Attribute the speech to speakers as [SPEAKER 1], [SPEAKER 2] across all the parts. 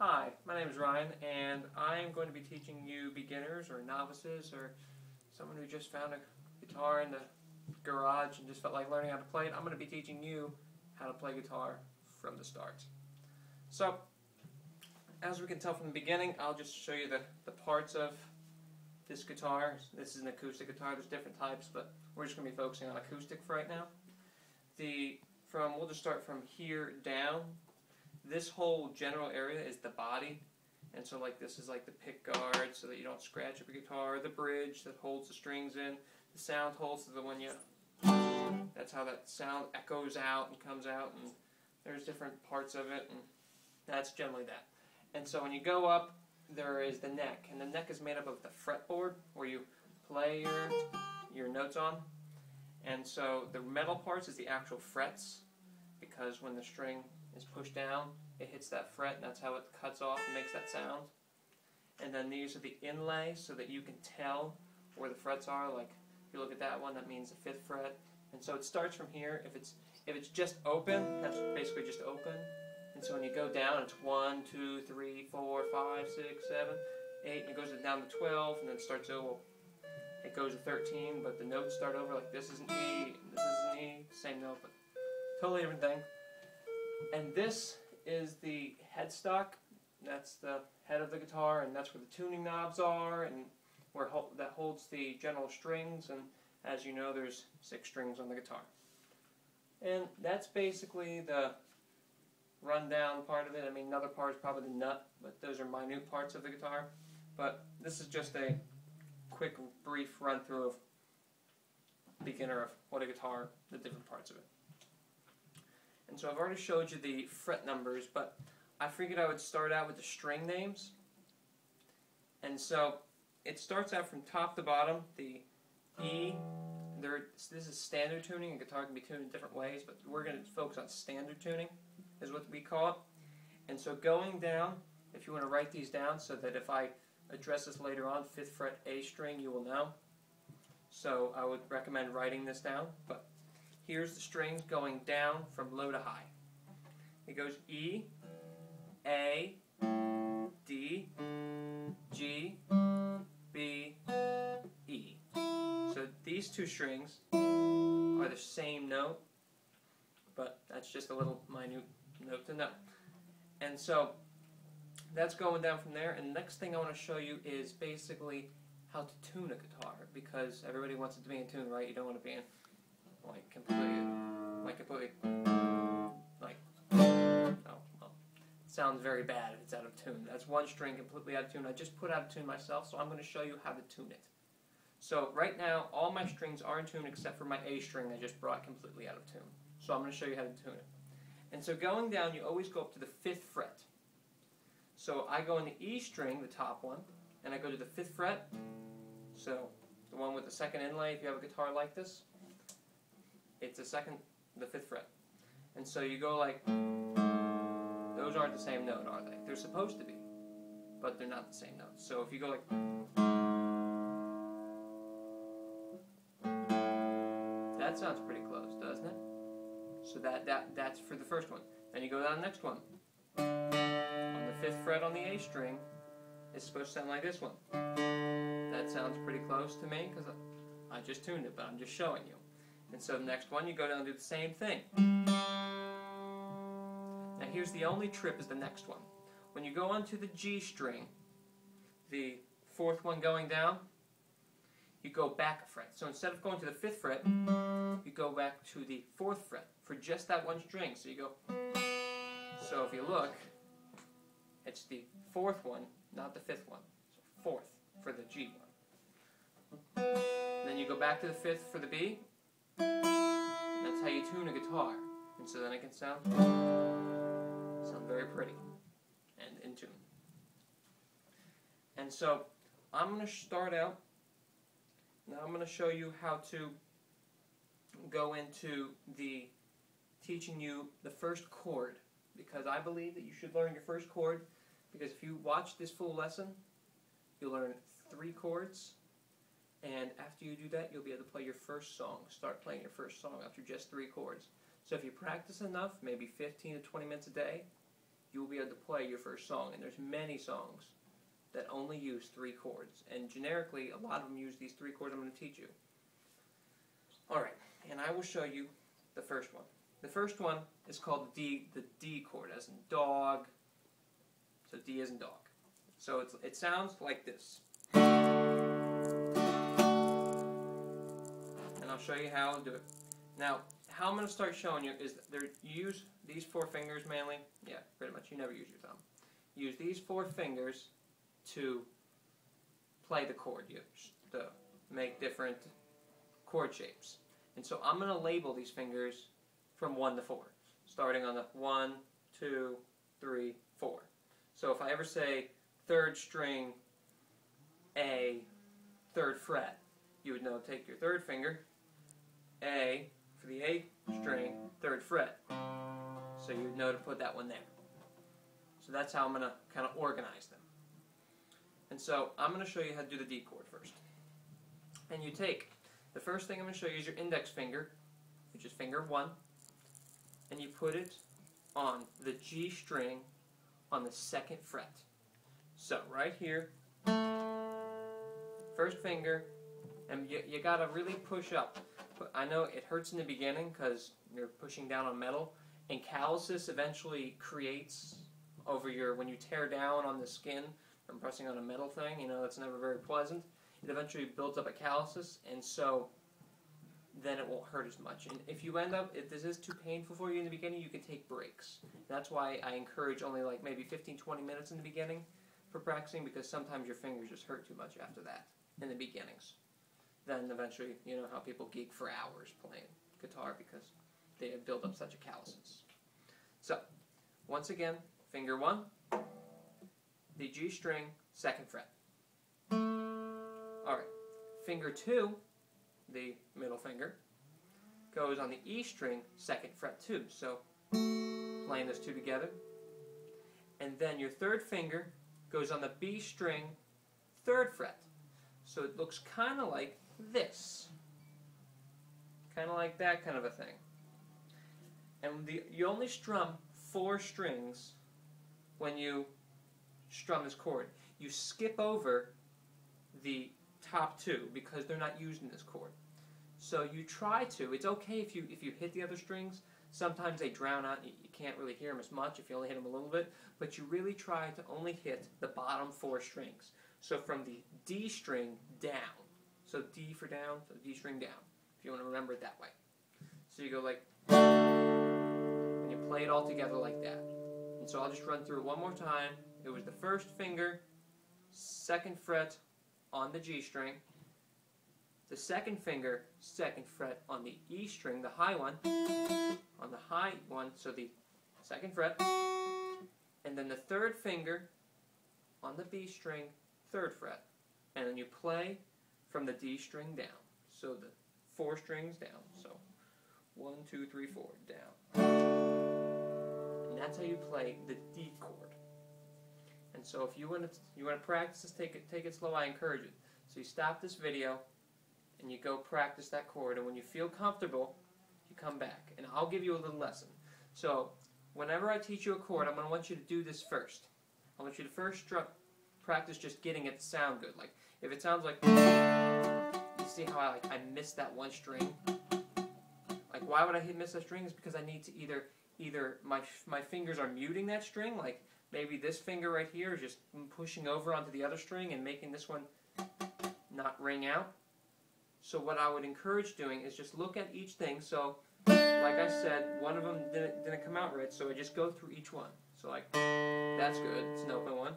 [SPEAKER 1] Hi, my name is Ryan, and I am going to be teaching you beginners or novices or someone who just found a guitar in the garage and just felt like learning how to play it. I'm going to be teaching you how to play guitar from the start. So, as we can tell from the beginning, I'll just show you the parts of this guitar. This is an acoustic guitar. There's different types, but we're just going to be focusing on acoustic for right now. We'll just start from here down. This whole general area is the body, and so like this is like the pick guard so that you don't scratch up your guitar, the bridge that holds the strings in, the sound holes is the one that's how that sound echoes out and comes out, and there's different parts of it, and that's generally that. And so when you go up, there is the neck, and the neck is made up of the fretboard where you play your notes on, and so the metal parts is the actual frets, because when the string is pushed down, it hits that fret, and that's how it cuts off and makes that sound. And then these are the inlay, so that you can tell where the frets are. Like if you look at that one, that means the 5th fret. And so it starts from here. If it's just open, that's basically just open. And so when you go down, it's 1, 2, 3, 4, 5, 6, 7, 8, and it goes down to 12, and then it starts over. It goes to 13, but the notes start over. Like this is an E, and this is an E, same note, but totally different thing. And this is the headstock. That's the head of the guitar, and that's where the tuning knobs are, and where that holds the general strings. And as you know, there's 6 strings on the guitar. And that's basically the rundown part of it. I mean, another part is probably the nut, but those are minute parts of the guitar. But this is just a quick, brief run-through of beginner of what a guitar, the different parts of it. And so I've already showed you the fret numbers, but I figured I would start out with the string names. And so it starts out from top to bottom, the E. This is standard tuning. A guitar can be tuned in different ways, but we're going to focus on standard tuning, is what we call it. And so going down, if you want to write these down so that if I address this later on, 5th fret A string, you will know. So I would recommend writing this down. But here's the strings going down from low to high. It goes E, A, D, G, B, E. So these 2 strings are the same note, but that's just a little minute note to know. And so that's going down from there, and the next thing I want to show you is basically how to tune a guitar, because everybody wants it to be in tune, right? You don't want to be in oh, well, it sounds very bad if it's out of tune. That's one string completely out of tune. I just put out of tune myself, so I'm going to show you how to tune it. So right now, all my strings are in tune except for my A string I just brought completely out of tune. So I'm going to show you how to tune it. And so going down, you always go up to the 5th fret. So I go in the E string, the top one, and I go to the 5th fret. So the one with the 2nd inlay, if you have a guitar like this, it's the 5th fret. And so you go like, those aren't the same note, are they? They're supposed to be, but they're not the same note. So if you go like, that sounds pretty close, doesn't it? So that's for the first one. Then you go down to the next one. On the 5th fret on the A string, it's supposed to sound like this one. That sounds pretty close to me because I just tuned it, but I'm just showing you. And so the next one, you go down and do the same thing. Now here's the only trip is the next one. When you go onto the G string, the 4th one going down, you go back a fret. So instead of going to the 5th fret, you go back to the 4th fret for just that one string. So you go. So if you look, it's the 4th one, not the 5th one. So 4th for the G one. Then you go back to the 5th for the B. And that's how you tune a guitar. And so then it can sound very pretty and in tune. And so I'm going to start out. Now I'm going to show you how to go into teaching you the first chord, because I believe that you should learn your first chord, because if you watch this full lesson, you'll learn 3 chords, and after you do that, you'll be able to play your first song. Start playing your first song after just 3 chords. So if you practice enough, maybe 15 to 20 minutes a day, you will be able to play your first song, and there's many songs that only use 3 chords, and generically a lot of them use these 3 chords I'm going to teach you. Alright, and I will show you the first one. The first one is called the D chord, as in dog, so D as in dog. So it sounds like this. And I'll show you how I'll do it. Now, how I'm going to start showing you is you use these 4 fingers mainly. Yeah, pretty much. You never use your thumb. Use these 4 fingers to play the chord, to make different chord shapes. And so I'm going to label these fingers from 1 to 4, starting on the 1, 2, 3, 4. So if I ever say 3rd string A, 3rd fret, you would know take your 3rd finger, A, for the A string, 3rd fret. So you would know to put that one there. So that's how I'm going to kind of organize them. And so I'm going to show you how to do the D chord first. And you take, the first thing I'm going to show you is your index finger, which is finger 1, and you put it on the G string on the 2nd fret. So right here, first finger, and you got to really push up. I know it hurts in the beginning because you're pushing down on metal, and calluses eventually creates over when you tear down on the skin from pressing on a metal thing, that's never very pleasant. It eventually builds up a calluses, and so then it won't hurt as much. And if this is too painful for you in the beginning, you can take breaks. That's why I encourage only like maybe 15-20 minutes in the beginning for practicing, because sometimes your fingers just hurt too much after that in the beginnings. Then eventually, you know how people geek for hours playing guitar because they have built up such a calluses. So, once again, finger 1, the G string, 2nd fret. Alright, finger 2, the middle finger, goes on the E string, 2nd fret too. So, playing those 2 together. And then your 3rd finger goes on the B string, 3rd fret. So it looks kind of like this. Kind of like that kind of a thing. And you only strum 4 strings when you strum this chord. You skip over the top 2 because they're not used in this chord. So you try to. It's okay if you hit the other strings. Sometimes they drown out. You can't really hear them as much if you only hit them a little bit. But you really try to only hit the bottom 4 strings. So from the D string down. So D for down, so D string down. If you want to remember it that way. So you go like, and you play it all together like that. And so I'll just run through it one more time. It was the 1st finger, 2nd fret on the G string. The 2nd finger, 2nd fret on the E string, the high one. On the high one, so the 2nd fret. And then the 3rd finger on the B string, 3rd fret. And then you play from the D string down. So the 4 strings down. So 1, 2, 3, 4, down. And that's how you play the D chord. And so if you want to practice this, take it slow, I encourage it. So you stop this video and you go practice that chord, and when you feel comfortable, you come back. And I'll give you a little lesson. So whenever I teach you a chord, I'm going to want you to do this first. I want you to first practice just getting it to sound good. Like if it sounds like, you see how I missed that one string? Like why would I miss that string? It's because I need to either my fingers are muting that string, like maybe this finger right here is just pushing over onto the other string and making this one not ring out. So what I would encourage doing is just look at each thing. So like I said, one of them didn't come out right, so I just go through each one. So like, that's good, it's an open one.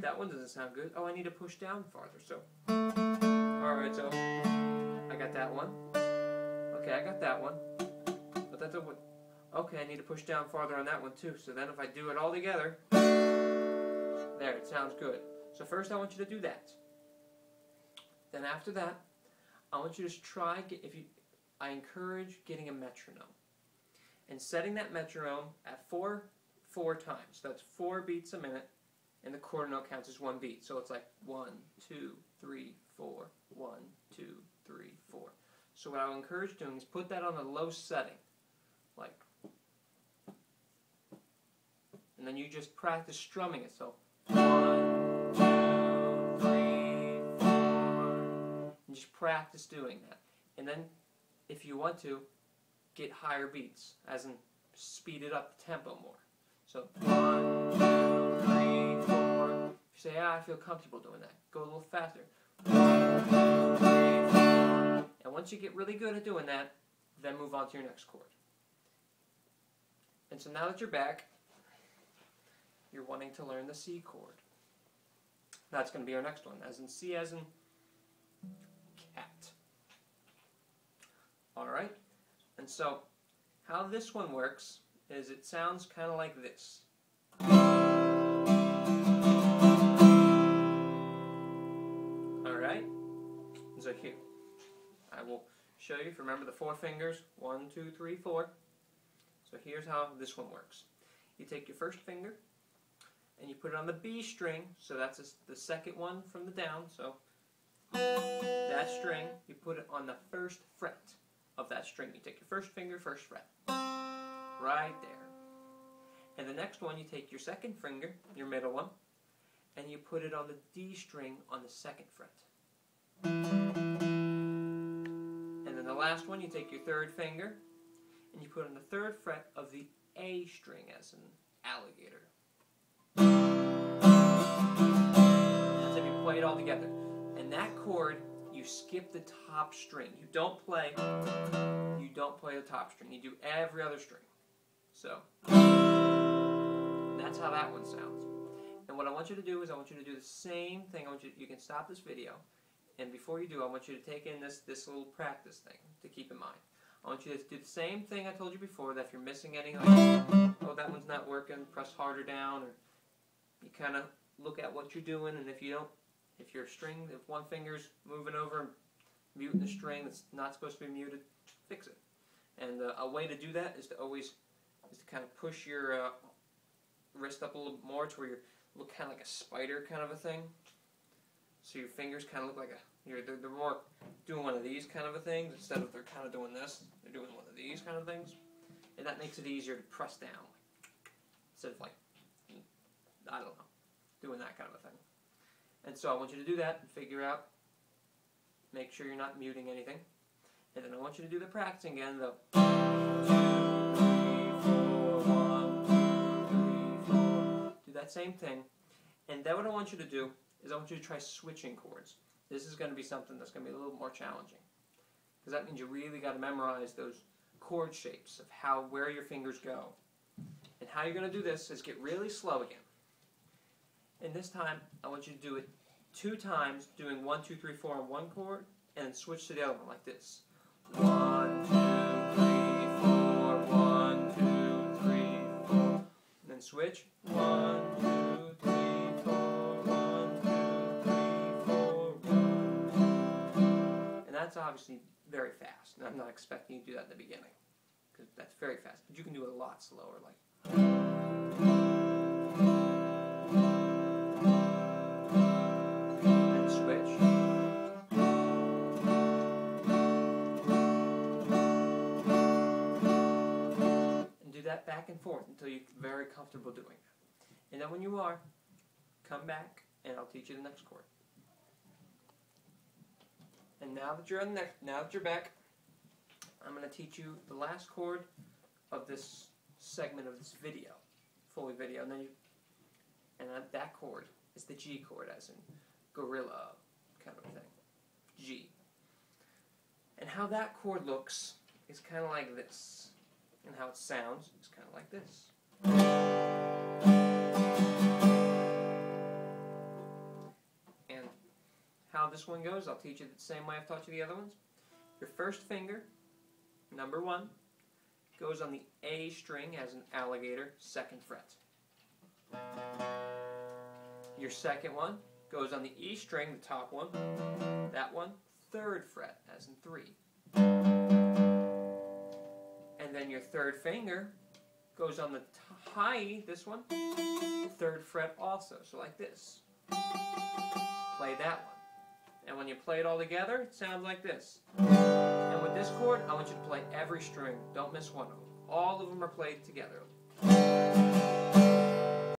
[SPEAKER 1] That one doesn't sound good. Oh, I need to push down farther, so. Alright, so I got that one. Okay, I got that one. But that's a, okay, I need to push down farther on that one too. So then if I do it all together, there, it sounds good. So first I want you to do that. Then after that, I want you to try, I encourage getting a metronome. And setting that metronome at 4 times. So that's 4 beats a minute, and the quarter note counts as 1 beat. So it's like 1, 2, 3, 4, 1, 2, 3, 4. So what I would encourage doing is put that on a low setting. Like, And then you just practice strumming it. So 1, 2, 3, 4. And just practice doing that. And then, if you want to, get higher beats, as in speed it up the tempo more. So 1, 2, 3, 4. If you say, I feel comfortable doing that, go a little faster. 1, 2, 3, 4. And once you get really good at doing that, then move on to your next chord. And so now that you're back, you're wanting to learn the C chord. That's going to be our next one, as in C as in cat. Alright? And so, how this one works is it sounds kind of like this. Alright? So here, I will show you if you remember the 4 fingers. 1, 2, 3, 4. So here's how this one works. You take your first finger and you put it on the B string, so that's the second one from the down. So that string, you put it on the first fret of that string. You take your first finger, first fret, right there. And the next one, you take your second finger, your middle one, and you put it on the D string on the second fret. And then the last one, you take your third finger and you put it on the third fret of the A string, as an alligator. That's if you play it all together. And that chord, you skip the top string. You don't play the top string. You do every other string. So that's how that one sounds. And what I want you to do is I want you to do the same thing. You can stop this video, and before you do, I want you to take in this little practice thing to keep in mind. I want you to do the same thing I told you before, that if you're missing any, like, oh, that one's not working, press harder down, or you kind of look at what you're doing, and if your string, if one finger's moving over and muting the string that's not supposed to be muted, fix it. And a way to do that is to kind of push your wrist up a little more to where you look kind of like a spider kind of a thing. So your fingers kind of look like they're more doing one of these kind of a things instead of they're kind of doing this. They're doing one of these kind of things, and that makes it easier to press down instead of, like, I don't know, doing that kind of a thing. And so I want you to do that and figure out, make sure you're not muting anything. And then I want you to do the practicing again, the 1, 2, 3, 4, 1, 2, 3, 4. Do that same thing. And then what I want you to do is I want you to try switching chords. This is going to be something that's going to be a little more challenging, because that means you really got to memorize those chord shapes of where your fingers go. And how you're going to do this is get really slow again. And this time, I want you to do it 2 times, doing 1, 2, 3, 4 on one chord, and then switch to the other one like this. 1, 2, 3, 4, 1, 2, 3, 4. And then switch. 1, 2, 3, 4, 1, 2, 3, 4, 1. And that's obviously very fast. And I'm not expecting you to do that in the beginning, because that's very fast. But you can do it a lot slower, like. Back and forth until you're very comfortable doing that. And then when you are, come back and I'll teach you the next chord. And now that you're back, I'm going to teach you the last chord of this segment of this video, fully video. And that chord is the G chord, as in gorilla kind of a thing. G. And how that chord looks is kind of like this. And how it sounds is kind of like this. And how this one goes, I'll teach you the same way I've taught you the other ones. Your first finger, number 1, goes on the A string as an alligator, 2nd fret. Your second one goes on the E string, the top one. That one, 3rd fret, as in 3. And then your third finger goes on the high E, this one, 3rd fret also, so like this. Play that one. And when you play it all together, it sounds like this. And with this chord, I want you to play every string. Don't miss one of them. All of them are played together.